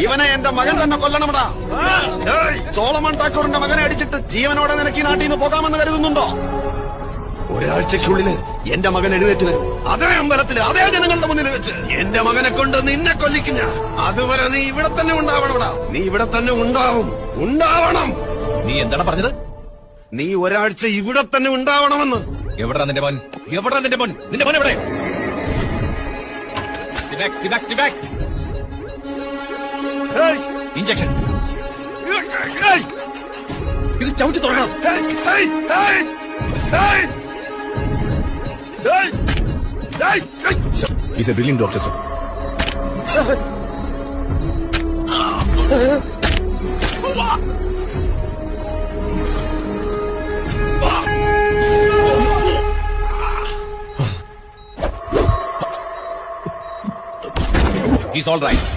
ഇവനെ എന്റെ മകൻ തന്നെ കൊല്ലണമടാ. സോളമൺ ടാക്കൂറിന്റെ മകനെ അടിച്ചിട്ട് ജീവനോടെ നിനക്ക് ഈ നാട്ടിൽ നിന്ന് പോകാമെന്ന് കരുതുന്നുണ്ടോ? ഒരാഴ്ചക്കുള്ളില് എന്റെ മകൻ എഴുന്നേറ്റ് വരും. അതേ അമ്പലത്തില് അതേ ജനങ്ങളുടെ മുന്നിൽ വെച്ച് എന്റെ മകനെ കൊണ്ട് നിന്നെ കൊല്ലിക്കും ഞാൻ. അതുവരെ നീ ഇവിടെ തന്നെ ഉണ്ടാവണമടാ. നീ ഇവിടെ തന്നെ ഉണ്ടാവണം. നീ എന്താണ് പറഞ്ഞത്? നീ ഒരാഴ്ച ഇവിടെ തന്നെ ഉണ്ടാവണമെന്ന്. എവിടാ നിന്റെ മോൻ? നിന്റെ മോൻ എവിടെ? ഇഞ്ചക്ഷൻ ഇത് ചവിട്ടി തുറക്കണം. He's a brilliant doctor, sir. He's all right.